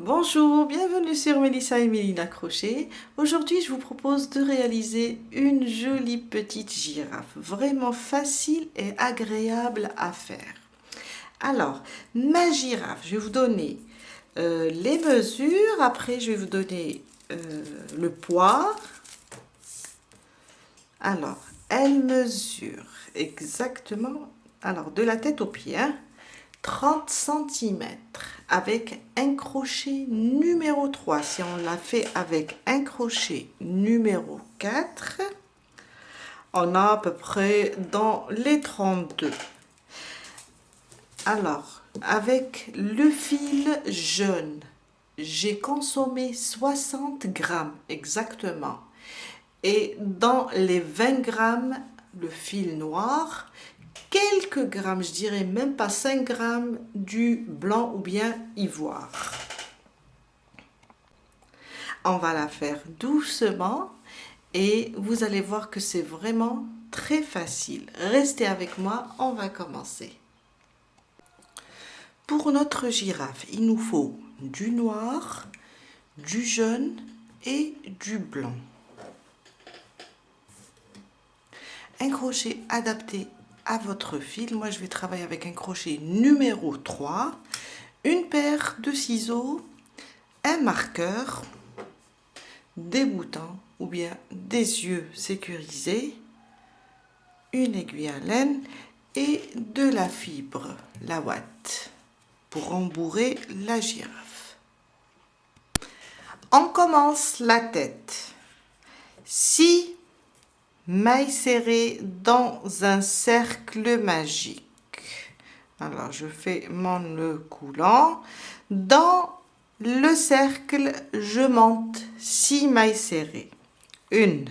Bonjour, bienvenue sur Mélissa et Mélina Crochet. Aujourd'hui, je vous propose de réaliser une jolie petite girafe, vraiment facile et agréable à faire. Alors, ma girafe, je vais vous donner les mesures, après je vais vous donner le poids. Alors, elle mesure exactement, alors de la tête aux pieds, 30 cm avec un crochet numéro 3. Si on l'a fait avec un crochet numéro 4, on a à peu près dans les 32. Alors, avec le fil jaune, j'ai consommé 60 grammes exactement. Et dans les 20 grammes, le fil noir, quelques grammes, je dirais même pas 5 grammes du blanc ou bien ivoire. On va la faire doucement et vous allez voir que c'est vraiment très facile. Restez avec moi, on va commencer. Pour notre girafe, il nous faut du noir, du jaune et du blanc. Un crochet adapté à votre fil. Moi, je vais travailler avec un crochet numéro 3, une paire de ciseaux, un marqueur, des boutons ou bien des yeux sécurisés, une aiguille à laine et de la fibre, la ouate, pour rembourrer la girafe. On commence la tête. 6 mailles serrées dans un cercle magique. Alors, je fais mon nœud coulant. Dans le cercle, je monte 6 mailles serrées. 1,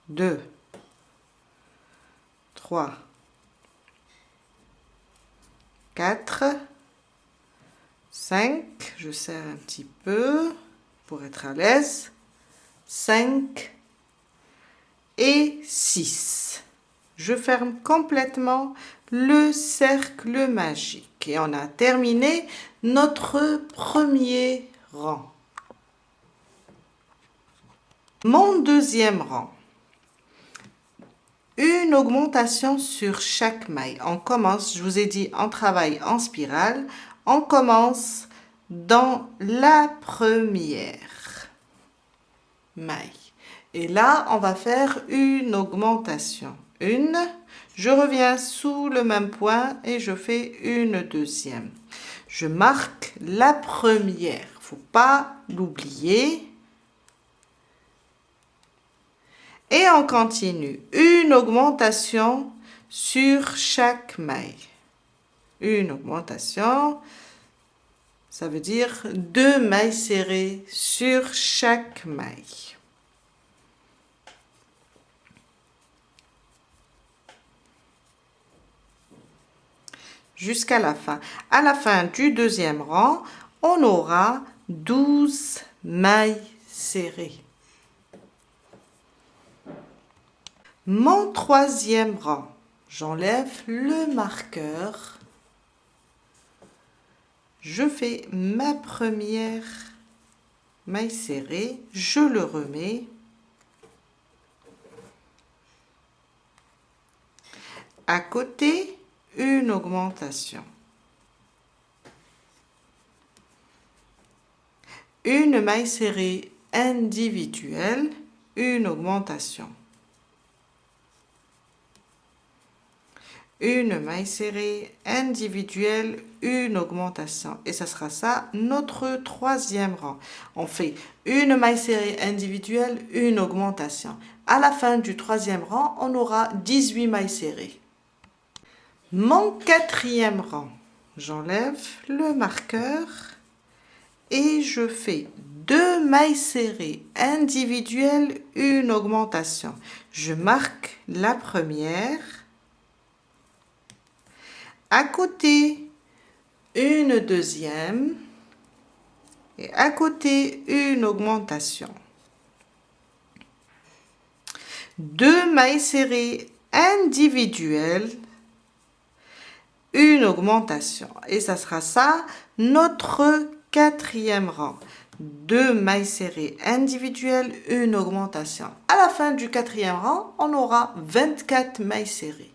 2, 3, 4, 5. Je serre un petit peu pour être à l'aise. 5 et 6. Je ferme complètement le cercle magique et on a terminé notre premier rang. Mon deuxième rang. Une augmentation sur chaque maille. On commence, je vous ai dit, on travaille en spirale. On commence dans la première maille. Et là, on va faire une augmentation. Une, je reviens sous le même point et je fais une deuxième. Je marque la première, il ne faut pas l'oublier. Et on continue. Une augmentation sur chaque maille. Une augmentation, ça veut dire 2 mailles serrées sur chaque maille. Jusqu'à la fin. À la fin du deuxième rang, on aura 12 mailles serrées. Mon troisième rang, j'enlève le marqueur. Je fais ma première maille serrée, je le remets. À côté, une augmentation. Une maille serrée individuelle, une augmentation. Une maille serrée individuelle, une augmentation. Et ça sera ça, notre troisième rang. On fait une maille serrée individuelle, une augmentation. À la fin du troisième rang, on aura 18 mailles serrées. Mon quatrième rang, j'enlève le marqueur et je fais 2 mailles serrées individuelles, une augmentation. Je marque la première. À côté, une deuxième. Et à côté, une augmentation. 2 mailles serrées individuelles une augmentation. Et ça sera ça, notre quatrième rang. 2 mailles serrées individuelles, une augmentation. À la fin du quatrième rang, on aura 24 mailles serrées.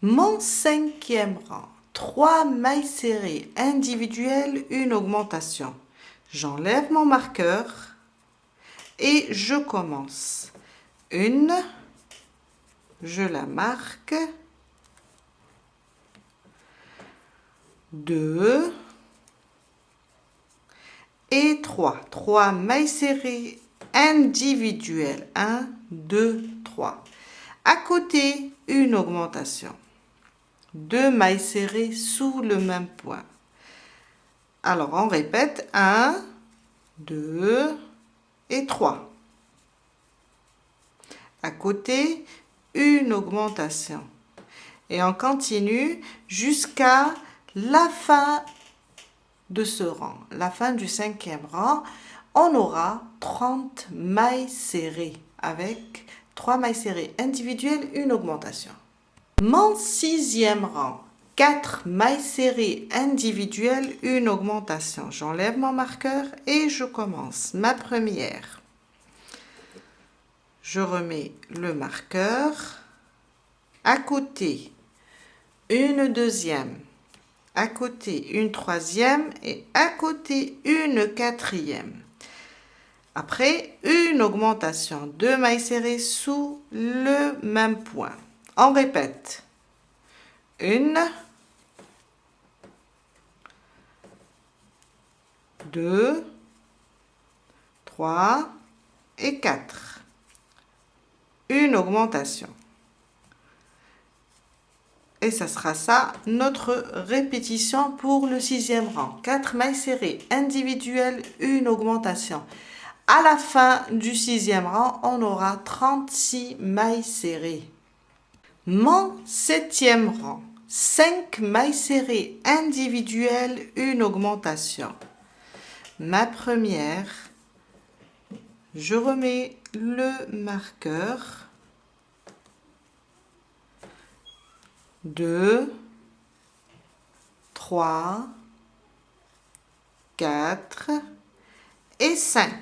Mon cinquième rang, 3 mailles serrées individuelles, une augmentation. J'enlève mon marqueur et je commence. Une, je la marque. 2 et 3. 3 mailles serrées individuelles. 1, 2, 3. À côté, une augmentation. 2 mailles serrées sous le même point. Alors, on répète. 1, 2 et 3. À côté, une augmentation. Et on continue jusqu'à la fin de ce rang, la fin du cinquième rang, on aura 30 mailles serrées avec 3 mailles serrées individuelles, une augmentation. Mon sixième rang, 4 mailles serrées individuelles, une augmentation. J'enlève mon marqueur et je commence. Ma première, je remets le marqueur. À côté, une deuxième. À côté, une troisième et à côté, une quatrième. Après, une augmentation. 2 mailles serrées sous le même point. On répète. 1, 2, 3 et 4. Une augmentation. Et ça sera ça, notre répétition pour le sixième rang. 4 mailles serrées individuelles, une augmentation. À la fin du sixième rang, on aura 36 mailles serrées. Mon septième rang, 5 mailles serrées individuelles, une augmentation. Ma première, je remets le marqueur. 2, 3, 4 et 5.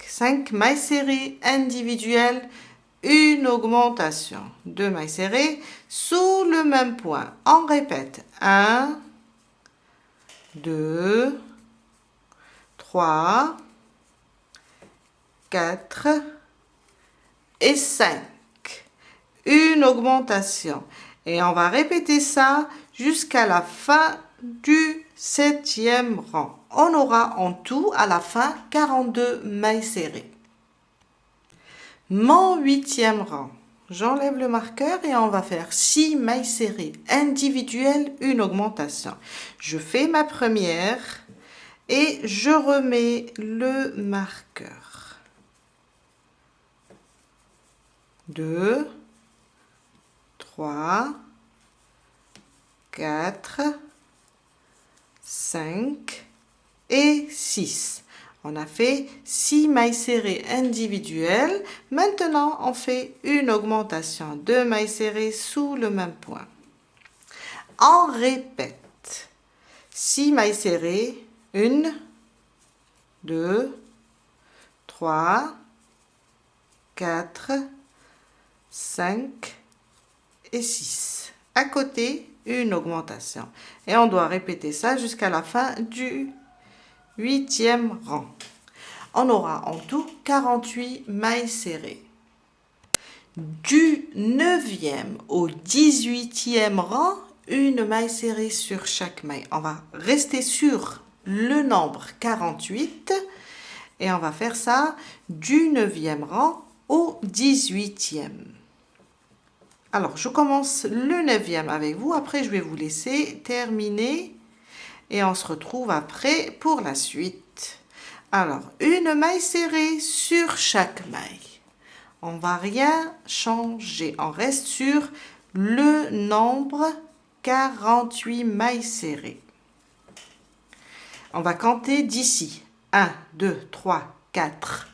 5 mailles serrées individuelles, une augmentation. 2 mailles serrées sous le même point. On répète. 1, 2, 3, 4 et 5. Une augmentation. Et on va répéter ça jusqu'à la fin du septième rang. On aura en tout à la fin 42 mailles serrées. Mon huitième rang, j'enlève le marqueur et on va faire 6 mailles serrées individuelles, une augmentation. Je fais ma première et je remets le marqueur. 2, 3, 4, 5 et 6. On a fait 6 mailles serrées individuelles. Maintenant, on fait une augmentation. 2 mailles serrées sous le même point. On répète. 6 mailles serrées. 1, 2, 3, 4, 5 et 6. À côté, une augmentation. Et on doit répéter ça jusqu'à la fin du huitième rang. On aura en tout 48 mailles serrées. Du 9e au 18e rang, une maille serrée sur chaque maille. On va rester sur le nombre 48 et on va faire ça du 9e rang au 18e. Alors, je commence le 9e avec vous. Après, je vais vous laisser terminer et on se retrouve après pour la suite. Alors, une maille serrée sur chaque maille. On va rien changer. On reste sur le nombre 48 mailles serrées. On va compter d'ici. 1, 2, 3, 4,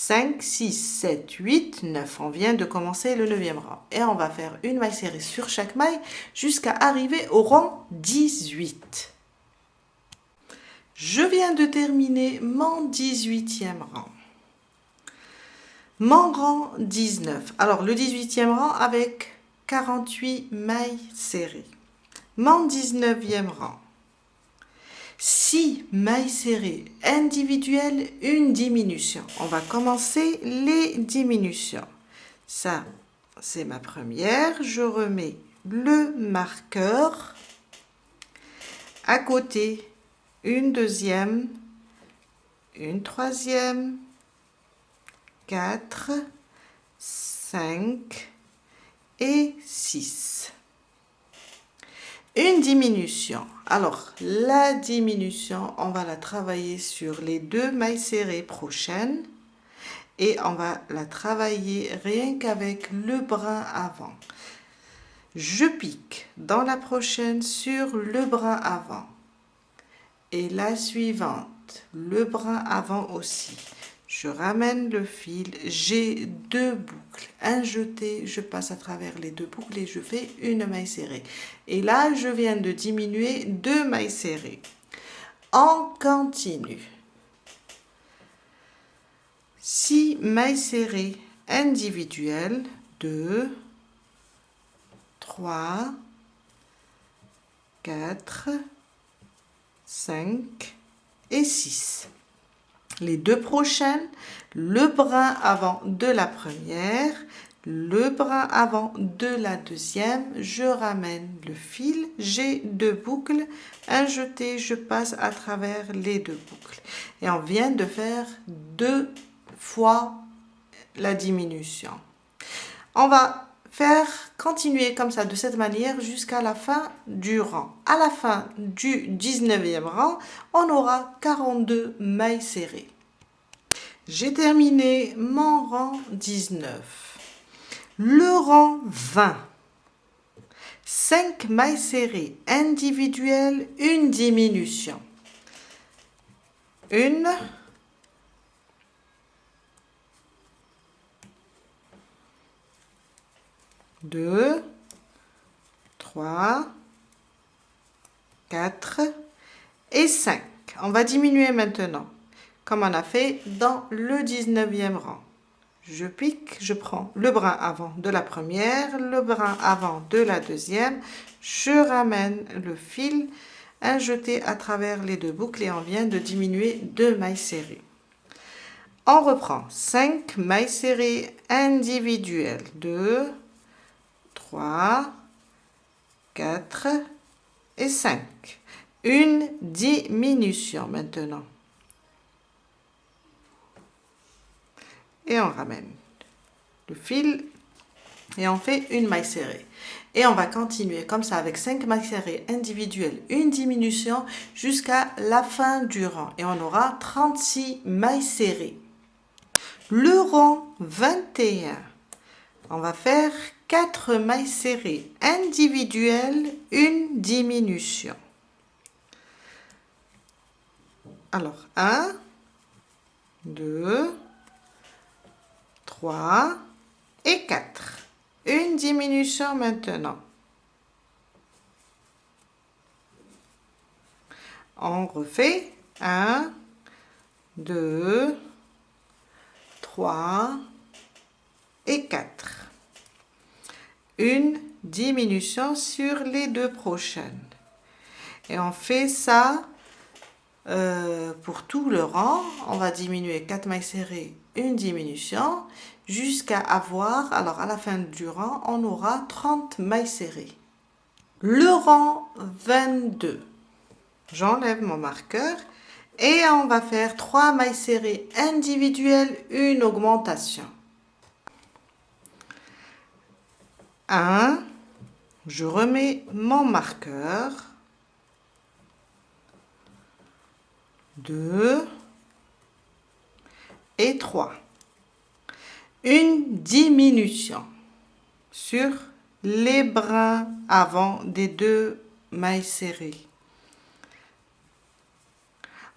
5, 6, 7, 8, 9. On vient de commencer le 9e rang. Et on va faire une maille serrée sur chaque maille jusqu'à arriver au rang 18. Je viens de terminer mon 18e rang. Mon rang 19. Alors, le 18e rang avec 48 mailles serrées. Mon 19e rang. 6 mailles serrées individuelles, une diminution. On va commencer les diminutions. Ça, c'est ma première. Je remets le marqueur à côté, une deuxième, une troisième, 4, 5 et 6. Une diminution. Alors, la diminution, on va la travailler sur les 2 mailles serrées prochaines et on va la travailler rien qu'avec le brin avant. Je pique dans la prochaine sur le brin avant et la suivante, le brin avant aussi. Je ramène le fil, j'ai 2 boucles, un jeté, je passe à travers les 2 boucles et je fais une maille serrée. Et là, je viens de diminuer 2 mailles serrées. On continue. 6 mailles serrées individuelles, 2, 3, 4, 5 et 6. Les 2 prochaines, le brin avant de la première, le brin avant de la deuxième, je ramène le fil, j'ai 2 boucles, un jeté, je passe à travers les 2 boucles. Et on vient de faire 2 fois la diminution. On va continuer comme ça, de cette manière, jusqu'à la fin du rang. À la fin du 19e rang, on aura 42 mailles serrées. J'ai terminé mon rang 19. Le rang 20. 5 mailles serrées individuelles, une diminution. 1, 2, 3, 4 et 5. On va diminuer maintenant, comme on a fait dans le 19e rang. Je pique, je prends le brin avant de la première, le brin avant de la deuxième, je ramène le fil, un jeté à travers les 2 boucles et on vient de diminuer 2 mailles serrées. On reprend 5 mailles serrées individuelles, 2, 3, 4 et 5. Une diminution maintenant. Et on ramène le fil et on fait une maille serrée. Et on va continuer comme ça avec 5 mailles serrées individuelles, une diminution jusqu'à la fin du rang. Et on aura 36 mailles serrées. Le rang 21. On va faire 4 mailles serrées individuelles, une diminution. Alors, 1, 2, 3 et 4. Une diminution maintenant. On refait 1, 2, 3 et 4. Une diminution sur les 2 prochaines. Et on fait ça pour tout le rang. On va diminuer 4 mailles serrées, une diminution, jusqu'à avoir, alors à la fin du rang, on aura 30 mailles serrées. Le rang 22. J'enlève mon marqueur et on va faire 3 mailles serrées individuelles, une augmentation. 1, je remets mon marqueur. 2 et 3. Une diminution sur les brins avant des 2 mailles serrées.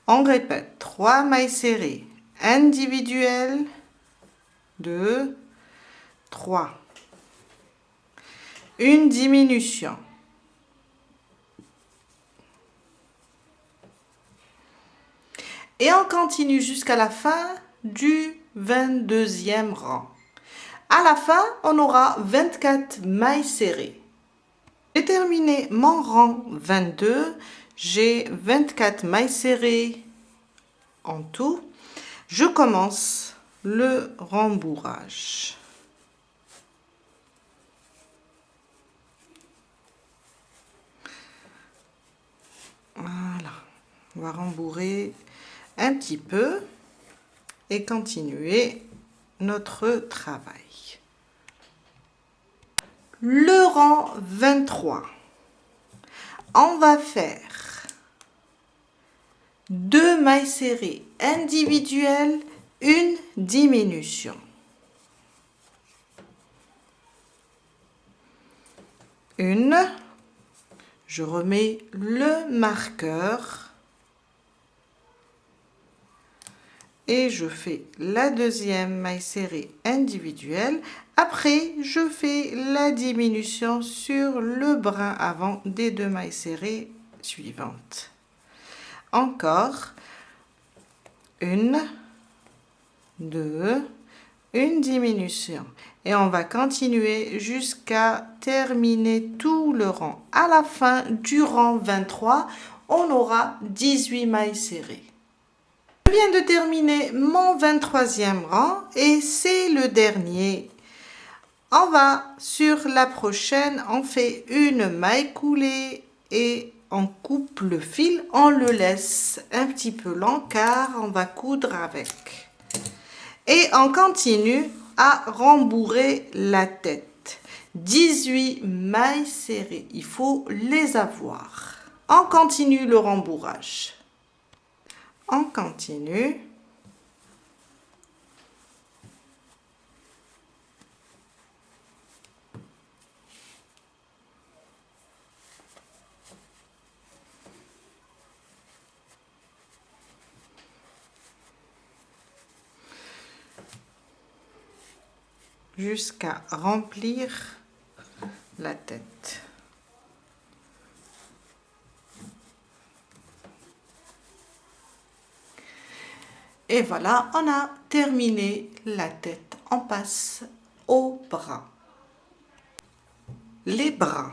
On répète 3 mailles serrées individuelles, 2, 3. Une diminution. Et on continue jusqu'à la fin du 22e rang. À la fin, on aura 24 mailles serrées. J'ai terminé mon rang 22. J'ai 24 mailles serrées en tout. Je commence le rembourrage. Voilà, on va rembourrer un petit peu et continuer notre travail. Le rang 23, on va faire 2 mailles serrées individuelles, une diminution. Une, je remets le marqueur et je fais la deuxième maille serrée individuelle. Après, je fais la diminution sur le brin avant des 2 mailles serrées suivantes. Encore une, 2, une diminution. Et on va continuer jusqu'à terminer tout le rang. À la fin du rang 23, on aura 18 mailles serrées. Je viens de terminer mon 23e rang et c'est le dernier. On va sur la prochaine, on fait une maille coulée et on coupe le fil, on le laisse un petit peu long car on va coudre avec. Et on continue à rembourrer la tête. 18 mailles serrées, il faut les avoir. On continue le rembourrage. On continue. Jusqu'à remplir la tête. Et voilà, on a terminé la tête. On passe aux bras. Les bras.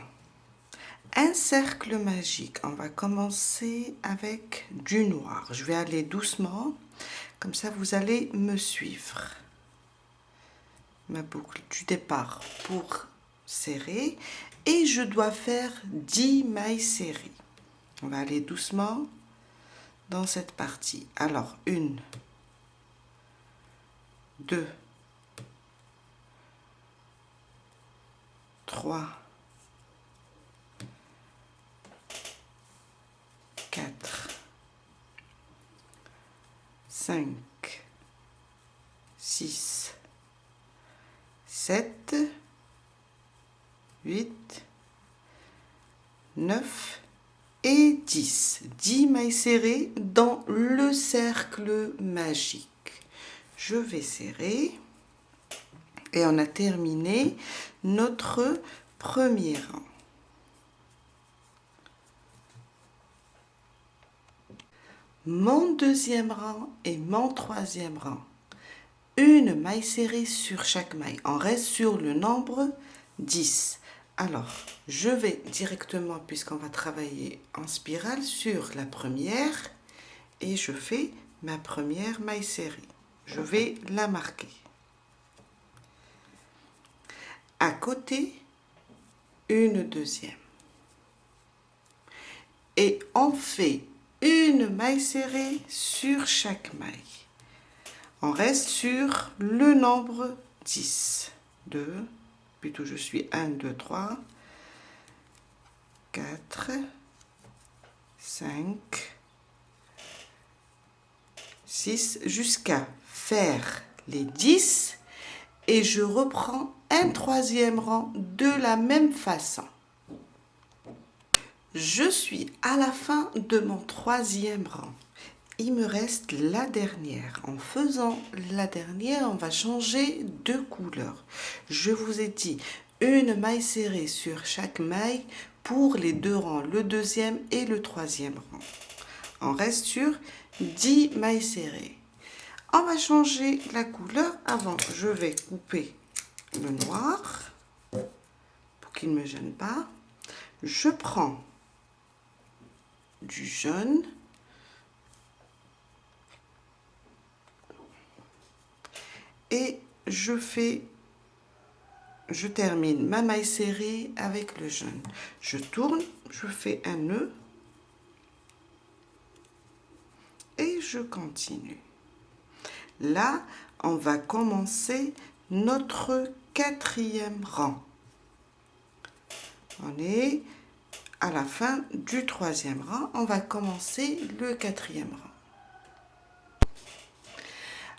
Un cercle magique. On va commencer avec du noir. Je vais aller doucement, comme ça vous allez me suivre. Ma boucle du départ pour serrer et je dois faire 10 mailles serrées. On va aller doucement dans cette partie. Alors, 1, 2, 3, 4, 5, 6, 7, 8, 9 et 10. 10 mailles serrées dans le cercle magique. Je vais serrer et on a terminé notre premier rang. Mon deuxième rang et mon troisième rang. Une maille serrée sur chaque maille. On reste sur le nombre 10. Alors, je vais directement, puisqu'on va travailler en spirale, sur la première et je fais ma première maille serrée. Je vais la marquer. À côté, une deuxième. Et on fait une maille serrée sur chaque maille. On reste sur le nombre 10. 2, plutôt je suis 1, 2, 3, 4, 5, 6, jusqu'à faire les 10 et je reprends un troisième rang de la même façon. Je suis à la fin de mon troisième rang. il me reste la dernière. En faisant la dernière, on va changer de couleur. Je vous ai dit une maille serrée sur chaque maille pour les deux rangs, le deuxième et le troisième rang. On reste sur 10 mailles serrées. On va changer la couleur. Avant, je vais couper le noir pour qu'il ne me gêne pas. Je prends du jaune. Et je termine ma maille serrée avec le jaune. Je tourne, je fais un nœud et je continue. Là, on va commencer notre quatrième rang. On est à la fin du troisième rang. On va commencer le quatrième rang.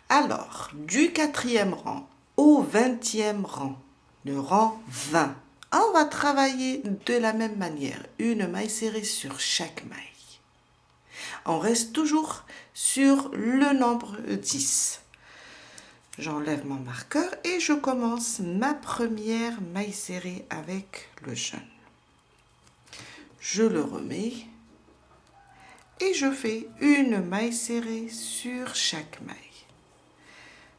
Alors, du quatrième rang au 20e rang, le rang 20, on va travailler de la même manière, une maille serrée sur chaque maille. On reste toujours sur le nombre 10. J'enlève mon marqueur et je commence ma première maille serrée avec le jaune. Je le remets et je fais une maille serrée sur chaque maille.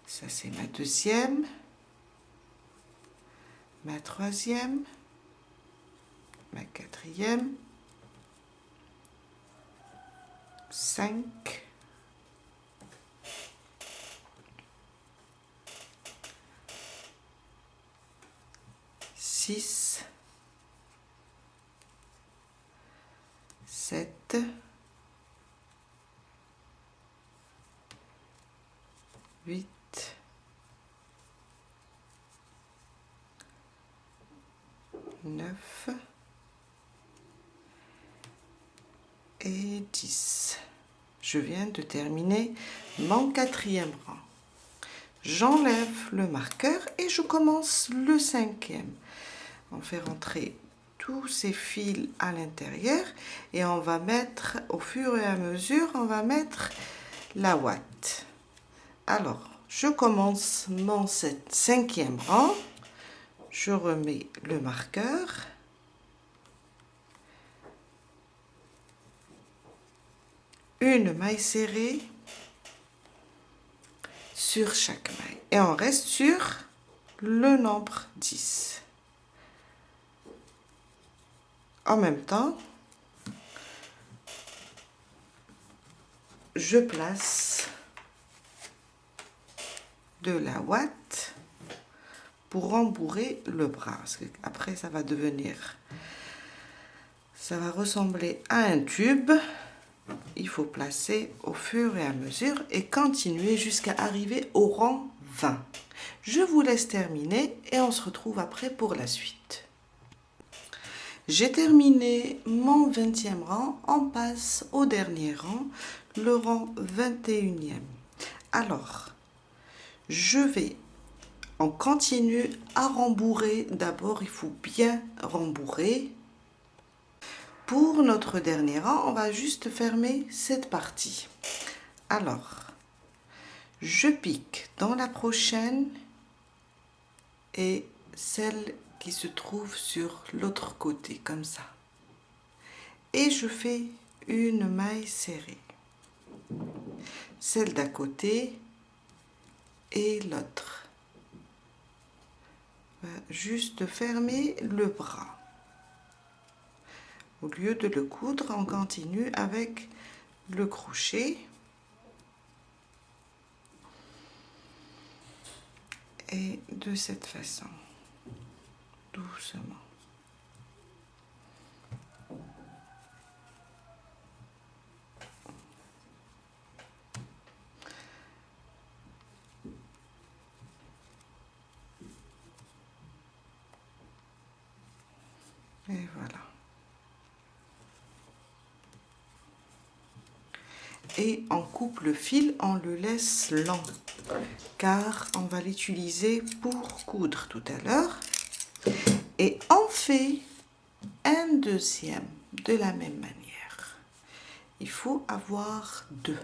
Ça, c'est ma deuxième, ma troisième, ma quatrième, 5, 6, 7, 8, 9 et 10. Je viens de terminer mon quatrième rang. J'enlève le marqueur et je commence le cinquième. On fait rentrer tous ces fils à l'intérieur et on va mettre, au fur et à mesure, on va mettre la ouate. Alors, je commence mon cinquième rang. Je remets le marqueur. Une maille serrée sur chaque maille. Et on reste sur le nombre 10. En même temps, je place de la ouate pour rembourrer le bras, parce que après ça va ressembler à un tube. Il faut placer au fur et à mesure et continuer jusqu'à arriver au rang 20. Je vous laisse terminer et on se retrouve après pour la suite. J'ai terminé mon 20e rang, on passe au dernier rang, le rang 21e. Alors, on continue à rembourrer. D'abord, il faut bien rembourrer. Pour notre dernier rang, on va juste fermer cette partie. Alors, je pique dans la prochaine et celle qui se trouve sur l'autre côté, comme ça. Et je fais une maille serrée. Celle d'à côté et l'autre. Juste fermer le bras. Au lieu de le coudre, on continue avec le crochet. Et de cette façon, doucement. Et voilà. Et on coupe le fil, on le laisse lent, car on va l'utiliser pour coudre tout à l'heure. Et on fait un deuxième de la même manière. Il faut avoir deux.